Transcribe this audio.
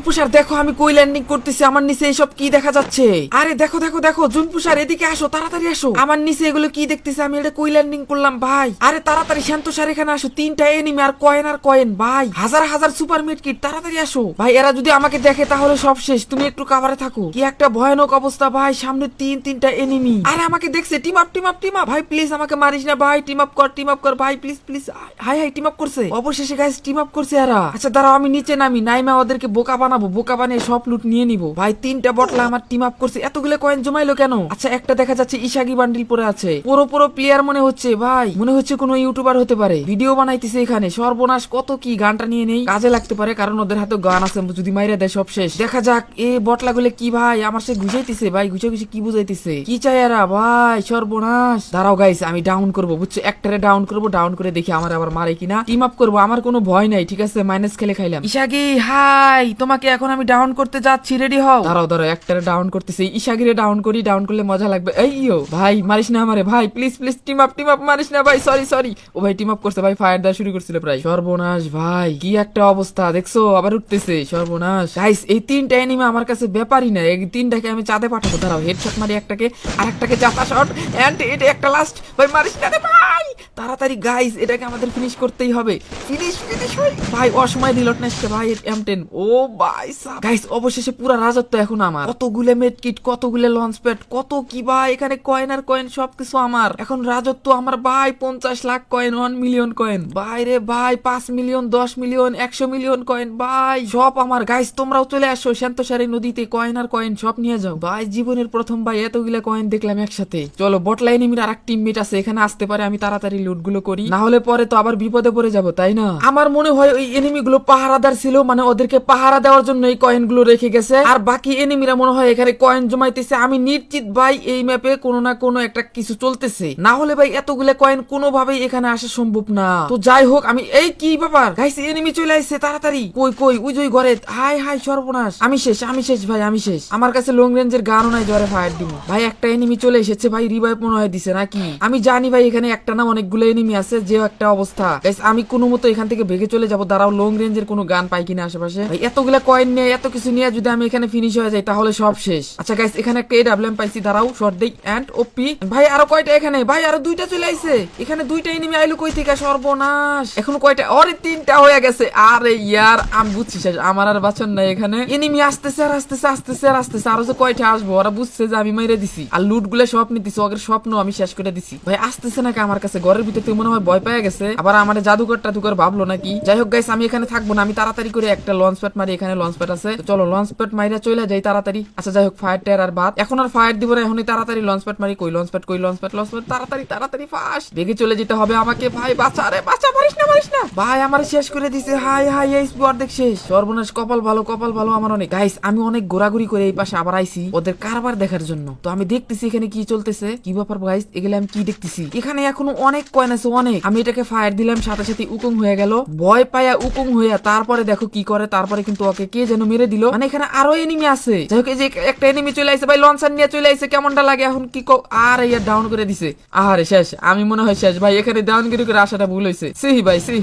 জুনপুষার দেখো আমি কই ল্যান্ডিং করতেছি, আমার নিচে এসব কি দেখা যাচ্ছে? আরে দেখো দেখো দেখো জুনপুষার এদিকে আসো, তাড়াতাড়ি আসো। আমার নিচে এগুলো কি দেখতেছি? আমি এটা কই ল্যান্ডিং করলাম ভাই? আরে তাড়াতাড়ি শান্তসার এখানে আসো, 3টা এনিমি আর কয়েন ভাই, হাজার হাজার সুপার মিড কিট, তাড়াতাড়ি আসো ভাই। এরা যদি আমাকে দেখে তাহলে সব শেষ, তুমি একটু কাভারে থাকো। কি একটা ভয়ানক অবস্থা ভাই, সামনে তিনটা এনিমি। আরে আমাকে দেখছে, টিম আপ ভাই, প্লিজ আমাকে মারিস না ভাই, টিম আপ কর ভাই, please please. Hi team up করছে অবশেষে গাইস, টিম আপ করছে এরা। আচ্ছা দাঁড়াও আমি নিচে নাইমা ওদেরকে বোকা বানাবো, বোকা বানিয়ে সব লুট নিয়ে নিবো ভাই। 3টা বটলা আমার টিম আপ করছে, এতগুলো কয়েন জমাইলো কেন? আচ্ছা একটা দেখা যাচ্ছে ইশাগি বান্ডিল পরে আছে, পুরো প্লেয়ার মনে হচ্ছে ভাই, মনে হচ্ছে কোনো ইউটিউবার হতে পারে, ভিডিও বানাইতেছে এখানে। সর্বনাশ, কত কি, গানটা নিয়ে নেই, কাজে লাগতে পারে, কারণ ওদের হাতে গান আছে, যদি মাইরা দেয় সব শেষ। দেখা যাক এ বটলা গুলো কি ভাই, আমার সে ঘুষাইতেছে ভাই, ঘুষে কি বুঝাইতেছে, কি চাই এরা ভাই? সর্বনাশ, দাঁড়াও গাইস আমি ডাউন করবো, বুঝছো, একটারে ডাউন করে দেখি আমার আবার মারে কিনা। টিম আপ করবো, আমার কোনো ভয় নাই, ঠিক আছে, মাইনাস খেলে খাইলাম। ইশাগি হাই, তোমাকে এখন আমি ডাউন করতে যাচ্ছি, রেডি হও। দাঁড়াও একটারে ডাউন করতেছি, ইশাগিরে ডাউন করলে মজা লাগবে। এইও ভাই মারিস না আমারে ভাই, প্লিজ টিম আপ মারিস না ভাই, সরি। ও ভাই টিম আপ করছে ভাই, ফায়ার দেওয়া শুরু করছিল প্রায়। সর্বনাশ ভাই, কি একটা অবস্থা দেখছো, আবার উঠতেছে। সর্বনাশ গাইস, এই 3টা এনিমি আমার কাছে ব্যাপারই না, এই 3টাকে আমি চাঁদে পাঠাবো। দাঁড়াও হেডশট মারি একটাকে, আর একটাকে চাপা শট, এন্ড এটা একটা লাস্ট ভাই, মারিস না রে ভাই, তাড়াতাড়ি গাইস, এটাকে আমাদের ফিনিশ করতেই হবে। ফিনিশ ভাই, অসময় দিল না ভাই M10। ও ভাই গাইস, অবশেষে পুরো রাজত্ব এখন আমার। কতগুলো মেড কিট, কতগুলো লঞ্চ প্যাড, কত কি ভাই, এখানে কয়েন আর কয়েন সবকিছু আমার। এখন রাজত্ব আমার ভাই, 50 লাখ কয়েন, 1 মিলিয়ন কয়েন ভাই রে ভাই, 5 মিলিয়ন, 10 মিলিয়ন, 100 মিলিয়ন কয়েন ভাই, সব আমার। গাইস তোমরাও চলে আসো শান্তসারি নদীতে, কয়েন আর কয়েন সব নিয়ে যাও ভাই। জীবনের প্রথম ভাই এতগুলা কয়েন দেখলাম একসাথে। চলো বটলা এনিমির আর এক টিমমেট আছে, এখানে আসতে পারে, আমি তাড়াতাড়ি লুট গুলো করি, না হলে পরে তো আবার বিপদে পড়ে যাবো, তাই না? আমার মনে হয় ওই এনিমি গুলো পাহারাদার ছিল, মানে ওদেরকে পাহারা দেওয়ার জন্য এই কয়েন গুলো রেখে গেছে, আর বাকি এনিমিরা মনে হয় এখানে কয়েন জমাইতেছে। আমি নিশ্চিত ভাই এই ম্যাপে কোনো না কোনো একটা কিছু চলতেছে, না হলে ভাই এতগুলো কয়েন কোনোভাবেই এখানে আসা সম্ভব না। তো যাই হোক, আমি এই কি ব্যাপার গাইস, এনিমি চলে আসছে, তাড়াতাড়ি কই ওই ঘরে। হাই সর্বনাশ, আমি শেষ ভাই, আমি শেষ। আমার কাছে লং রেঞ্জের গানও নাই, জ্বরে ফায়ার দিব ভাই। একটা এনিমি চলে এসেছে ভাই, রিভাইভ মনে হয় দিছে নাকি, আমি জানি ভাই এখানে একটা না অনেকগুলো এনিমি আছে, যে একটা অবস্থা গাইস, আমি কোনো মতো এখান থেকে ভেগে চলে যাবো। দাঁড়াও লং রেঞ্জের কোনো গান পাই কিনা আশেপাশে ভাই। এতগুলা কয়েন নিয়ে, এত কিছু নিয়ে যদি আমি এখানে ফিনিশ হয়ে যাই তাহলে সব শেষ। আচ্ছা গাইস, এখানে একটা AWM পাইছি, দাঁড়াও শর্ট দেই, এন্ড ওপি ভাই। আরো কয়টা এখানে ভাই? আরো 2টা চলে আইছে, এখানে 2টা এনিমি আইলো কই থেকে? সর্বনাশ, এখন কয়টা? আরে 3টা হয়ে গেছে। আরে ইয়ার, আমি বুঝছি শেষ, আমার আর বাঁচন নাই। এখানে এনিমি আসতেছে, আরো যে কয়টা আসবো, ওরা বুঝছে যে আমি মাইরে দিছি, আর লুট গুলো সব নিতেছি, ওদের স্বপ্ন আমি শেষ করে দিছি ভাই। আসতেছে নাকি আমার কাছে? ঘরের ভিতর থেকে মনে হয় ভয় পেয়ে গেছে, আবার আমার জাদুকর ভাবলো নাকি। যাই হোক গাইস, আমি এখানে থাকবো না, আমি তাড়াতাড়ি করে একটা লঞ্চ প্যাড মারি, এখানে লঞ্চ প্যাড আছে, চলো লঞ্চ প্যাড মাইরা চলে যাই তাড়াতাড়ি। আচ্ছা যাই হোক, ফায়ার টায়ার আর বাদ, এখন আর ফায়ার দিব না, এখনই তাড়াতাড়ি লঞ্চ প্যাড মারি। কই লঞ্চ প্যাড, তাড়াতাড়ি ফাস্ট বেগে চলে যেতে হবে আমাকে ভাই। বাঁচা মারিস না ভাই, আমার শেষ করে দিছে। হাই এই স্পট দেখ শেষ। সর্বনাশ, কপাল ভালো আমার অনেক। গাইস আমি অনেক ঘোরাঘুরি করে এই পাশে আবার আইছি ওদের কারবার দেখার জন্য, তো আমি দেখতেছি এখানে কি চলতেছে, কি ব্যাপার গাইস। এগুলো আমি কি দেখতেছি, এখানে এখনো অনেক কয়েন আছে, অনেক। আমি এটাকে ফায়ার দিলাম, সাথে উকুং হয়ে গেল, ভয় পায়া উকুং হইয়া, তারপরে দেখো কি করে, তারপরে কিন্তু ওকে কে যেন মেরে দিল। মানে এখানে আরো এনিমি আছে। যাই হোক, এই যে একটা এনিমি চলে আসছে ভাই, লঞ্চার নিয়ে চলে আসছে, কেমনটা লাগে এখন কি আর ডাউন করে দিছে। আরে শেষ, আমি মনে হয় শেষ ভাই, এখানে ডাউন করে আসাটা ভুল হয়েছে। সি ভাই সি।